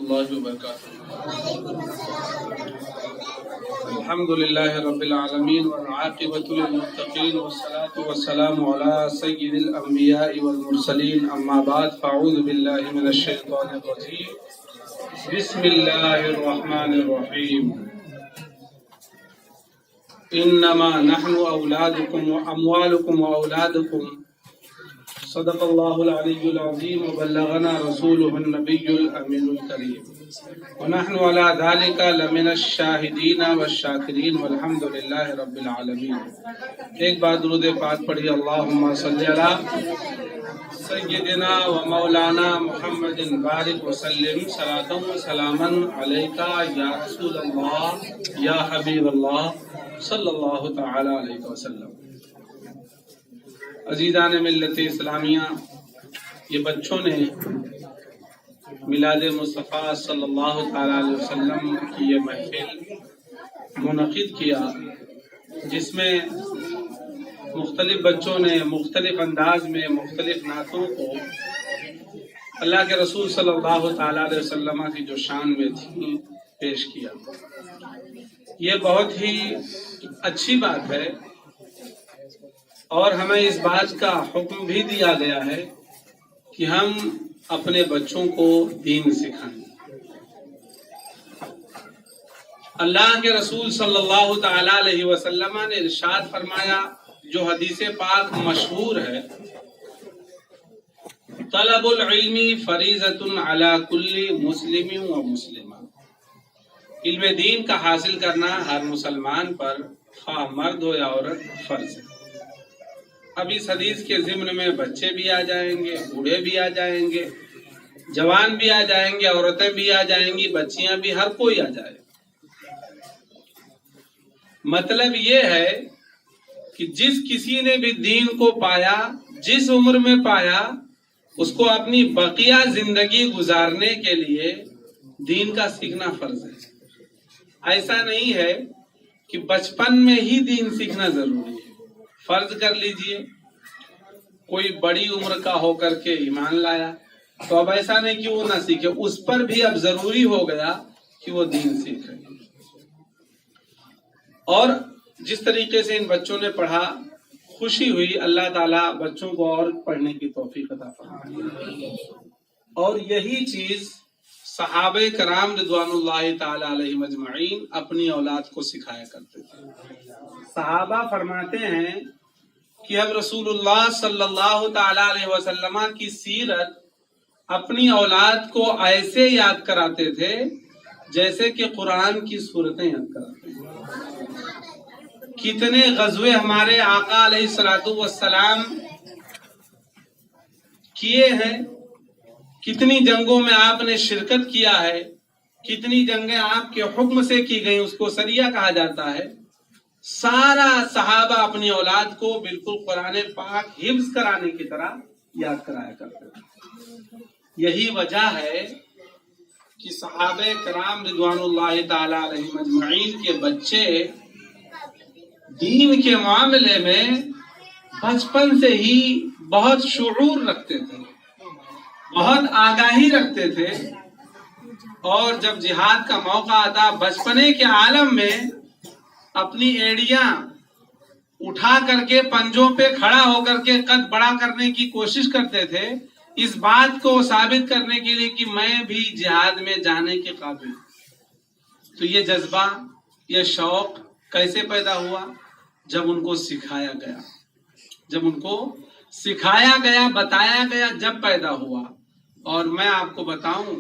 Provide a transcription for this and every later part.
الله وبركاته. الحمد لله رب العالمين والعاقبة للمتقين والصلاة والسلام على سيد الأنبياء والمرسلين أما بعد فأعوذ بالله من الشيطان الرجيم بسم الله الرحمن الرحيم إنما نحن أولادكم وأموالكم وأولادكم صدق الله العلي العظيم وبلغنا رسوله النبي الأمين الكريم ونحن على ذلك لمن الشاهدين والشاكرين والحمد لله رب العالمين. ایک بار درود پاک پڑھی. اللهم صل على سيدنا ومولانا محمد بارك وسلم صلاة وسلاما عليك يا رسول الله يا حبيب الله صلى الله تعالى عليه وسلم. عزیزان ملت اسلامیہ، یہ بچوں نے میلاد مصطفیٰ صلی اللہ تعالیٰ علیہ وسلم کی یہ محفل منعقد کیا، جس میں مختلف بچوں نے مختلف انداز میں مختلف نعتوں کو اللہ کے رسول صلی اللہ تعالیٰ علیہ وسلم کی جو شان میں تھی پیش کیا. یہ بہت ہی اچھی بات ہے اور ہمیں اس بات کا حکم بھی دیا گیا ہے کہ ہم اپنے بچوں کو دین سکھائیں. اللہ کے رسول صلی اللہ تعالی علیہ وسلم نے ارشاد فرمایا، جو حدیث پاک مشہور ہے، طلب العلم فریضۃ علی کل مسلم و مسلمہ. علم دین کا حاصل کرنا ہر مسلمان پر، خواہ مرد ہو یا عورت، فرض ہے. اب اس حدیث کے ضمن میں بچے بھی آ جائیں گے، بوڑھے بھی آ جائیں گے، جوان بھی آ جائیں گے، عورتیں بھی آ جائیں گی، بچیاں بھی، ہر کوئی آ جائے. مطلب یہ ہے کہ جس کسی نے بھی دین کو پایا، جس عمر میں پایا، اس کو اپنی بقیہ زندگی گزارنے کے لیے دین کا سیکھنا فرض ہے. ایسا نہیں ہے کہ بچپن میں ہی دین سیکھنا ضروری ہے. فرض کر لیجئے کوئی بڑی عمر کا ہو کر کے ایمان لایا، تو اب ایسا نہیں کہ وہ نہ سیکھے، اس پر بھی اب ضروری ہو گیا کہ وہ دین سیکھے. اور جس طریقے سے ان بچوں نے پڑھا، خوشی ہوئی. اللہ تعالیٰ بچوں کو اور پڑھنے کی توفیق عطا فرمائے. اور یہی چیز صحابہ کرام رضوان اللہ تعالی علیہم اجمعین اپنی اولاد کو سکھایا کرتے تھے. صحابہ فرماتے ہیں کہ اب رسول اللہ صلی اللہ تعالی علیہ وسلم کی سیرت اپنی اولاد کو ایسے یاد کراتے تھے جیسے کہ قرآن کی سورتیں یاد کراتے ہیں. کتنے غزوے ہمارے آقا علیہ الصلوۃ والسلام کیے ہیں، کتنی جنگوں میں آپ نے شرکت کیا ہے، کتنی جنگیں آپ کے حکم سے کی گئیں، اس کو سریہ کہا جاتا ہے. سارا صحابہ اپنی اولاد کو بالکل قرآن پاک حفظ کرانے کی طرح یاد کرایا کرتے تھے. یہی وجہ ہے کہ صحابہ کرام رضوان اللہ تعالی علیہم اجمعین کے بچے دین کے معاملے میں بچپن سے ہی بہت شعور رکھتے تھے، بہت آگاہی رکھتے تھے. اور جب جہاد کا موقع آتا، بچپنے کے عالم میں اپنی ایڑیاں اٹھا کر کے پنجوں پہ کھڑا ہو کر کے قد بڑا کرنے کی کوشش کرتے تھے، اس بات کو ثابت کرنے کے لیے کہ میں بھی جہاد میں جانے کے قابل ہوں. تو یہ جذبہ، یہ شوق کیسے پیدا ہوا؟ جب ان کو سکھایا گیا، جب ان کو سکھایا گیا، بتایا گیا، جب پیدا ہوا. اور میں آپ کو بتاؤں،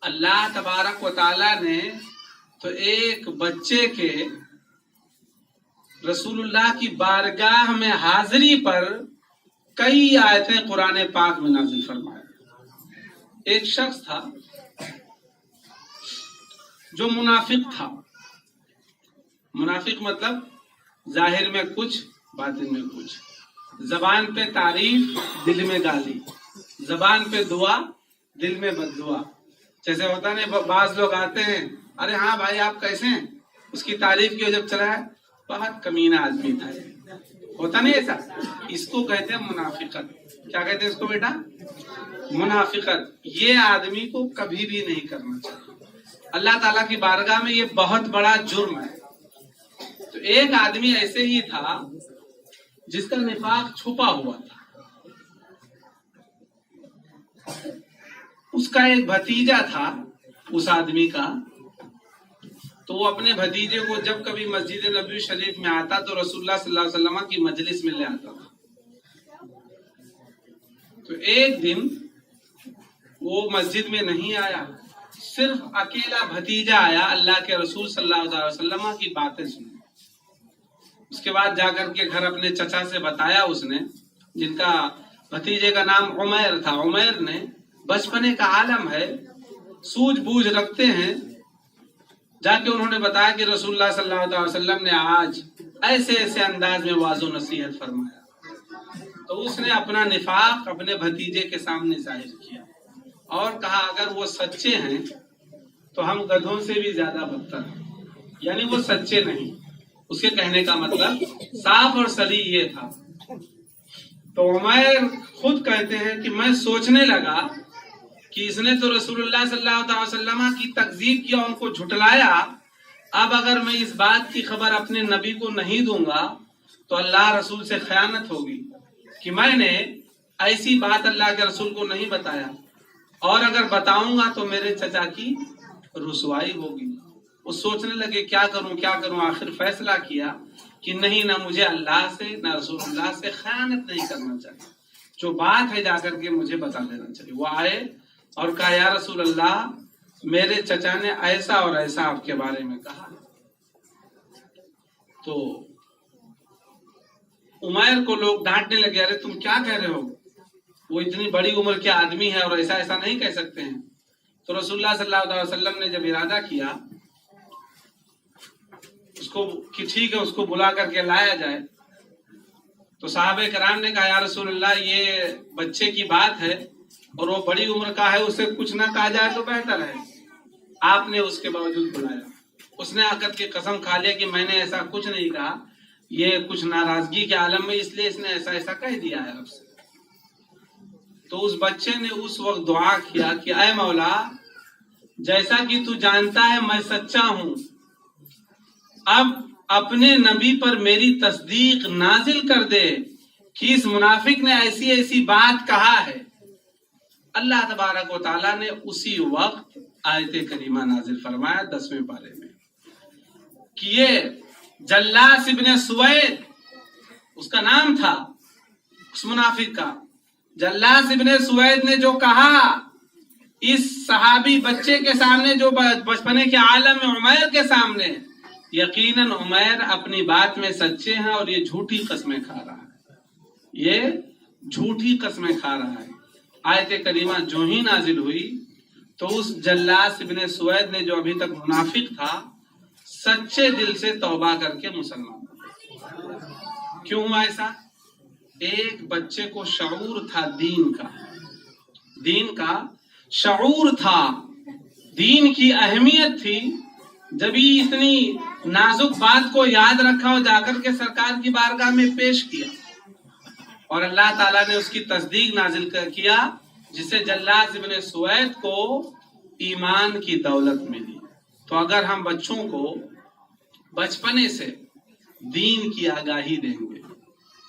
اللہ تبارک و تعالی نے تو ایک بچے کے رسول اللہ کی بارگاہ میں حاضری پر کئی آیتیں قرآن پاک میں نازل فرمائے. ایک شخص تھا جو منافق تھا. منافق مطلب ظاہر میں کچھ، باطن میں کچھ. زبان پہ تعریف، دل میں گالی. زبان پہ دعا، دل میں بد دعا. جیسے ہوتا نہیں، بعض لوگ آتے ہیں، ارے ہاں بھائی آپ کیسے ہیں، اس کی تعریف کی جب چلا ہے، بہت کمینہ آدمی تھا. ہوتا نہیں ایسا؟ اس کو کہتے ہیں منافقت. کیا کہتے ہیں اس کو بیٹا؟ منافقت یہ آدمی کو کبھی بھی نہیں کرنا چاہیے. اللہ تعالیٰ کی بارگاہ میں یہ بہت بڑا جرم ہے. تو ایک آدمی ایسے ہی تھا جس کا نفاق چھپا ہوا تھا. اس کا ایک بھتیجا تھا اس آدمی کا. تو وہ اپنے بھتیجے کو جب کبھی مسجد نبوی شریف میں آتا تو رسول اللہ صلی اللہ علیہ وسلم کی مجلس میں لے آتا تھا. تو ایک دن وہ مسجد میں نہیں آیا, صرف اکیلا بھتیجا آیا اللہ کے رسول صلی اللہ علیہ وسلم کی باتیں سننے. اس کے بعد جا کر کے گھر اپنے چچا سے بتایا اس نے, جن کا بھتیجے کا نام عمیر تھا. عمیر نے بچپنے کا عالم ہے, سوجھ بوجھ رکھتے ہیں. جا کے انہوں نے بتایا کہ رسول اللہ صلی اللہ علیہ وسلم نے آج ایسے ایسے انداز میں واعظ و نصیحت فرمایا. تو اس نے اپنا نفاق اپنے بھتیجے کے سامنے ظاہر کیا اور کہا اگر وہ سچے ہیں تو ہم گدھوں سے بھی زیادہ بدتر ہیں, یعنی وہ سچے نہیں. اس کے کہنے کا مطلب صاف اور صریح یہ تھا. تو عمیر خود کہتے ہیں کہ میں سوچنے لگا کہ اس نے تو رسول اللہ صلی اللہ علیہ وسلم کی تکذیب کیا, ان کو جھٹلایا. اب اگر میں اس بات کی خبر اپنے نبی کو نہیں دوں گا تو اللہ رسول سے خیانت ہوگی کہ میں نے ایسی بات اللہ کے رسول کو نہیں بتایا, اور اگر بتاؤں گا تو میرے چچا کی رسوائی ہوگی. وہ سوچنے لگے کیا کروں. آخر فیصلہ کیا کہ نہیں, نہ مجھے اللہ سے نہ رسول اللہ سے خیانت نہیں کرنا چاہیے. جو بات ہے جا کر کے مجھے بتا دینا چاہیے. وہ آئے اور کہا یا رسول اللہ میرے چچا نے ایسا اور ایسا آپ کے بارے میں کہا. تو عمیر کو لوگ ڈانٹنے لگے, ارے تم کیا کہہ رہے ہو, وہ اتنی بڑی عمر کے آدمی ہے اور ایسا ایسا نہیں کہہ سکتے ہیں. تو رسول اللہ صلی اللہ علیہ وسلم نے جب ارادہ کیا اس کو کہ ٹھیک ہے اس کو بلا کر کے لایا جائے, تو صحابہ کرام نے کہا یا رسول اللہ یہ بچے کی بات ہے اور وہ بڑی عمر کا ہے, اسے کچھ نہ کہا جائے تو بہتر ہے. آپ نے اس کے باوجود بلایا. اس نے آ کر کے قسم کھا لیا کہ میں نے ایسا کچھ نہیں کہا, یہ کچھ ناراضگی کے عالم میں اس لیے اس نے ایسا ایسا کہہ دیا ہے رب سے. تو اس بچے نے اس وقت دعا کیا کہ اے مولا جیسا کہ تو جانتا ہے میں سچا ہوں, اب اپنے نبی پر میری تصدیق نازل کر دے کہ اس منافق نے ایسی ایسی بات کہا ہے. اللہ تبارک و تعالیٰ نے اسی وقت آیت کریمہ نازل فرمایا 10ویں پارے میں کہ یہ جلاس ابن سوید اس کا نام تھا, اس منافق کا. جلاس ابن سوید نے جو کہا اس صحابی بچے کے سامنے, جو بچپنے کے عالم میں عمیر کے سامنے, یقیناً عمیر اپنی بات میں سچے ہیں اور یہ جھوٹی قسمیں کھا رہا ہے. یہ جھوٹی قسمیں کھا رہا ہے. آیت کریمہ جو ہی نازل ہوئی تو اس جلاس ابن سوید نے جو ابھی تک منافق تھا سچے دل سے توبہ کر کے مسلمان ہوا. کیوں ہوا ایسا؟ ایک بچے کو شعور تھا دین کا شعور تھا, دین کی اہمیت تھی. جب ہی اتنی نازک بات کو یاد رکھا اور جا کر کے سرکار کی بارگاہ میں پیش کیا اور اللہ تعالیٰ نے اس کی تصدیق نازل کیا, جس سے جلاس ابن سوید کو ایمان کی دولت ملی. تو اگر ہم بچوں کو بچپنے سے دین کی آگاہی دیں گے,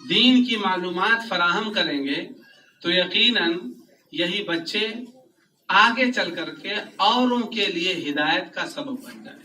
دین کی معلومات فراہم کریں گے, تو یقیناً یہی بچے آگے چل کر کے اوروں کے لیے ہدایت کا سبب بن جائیں گے.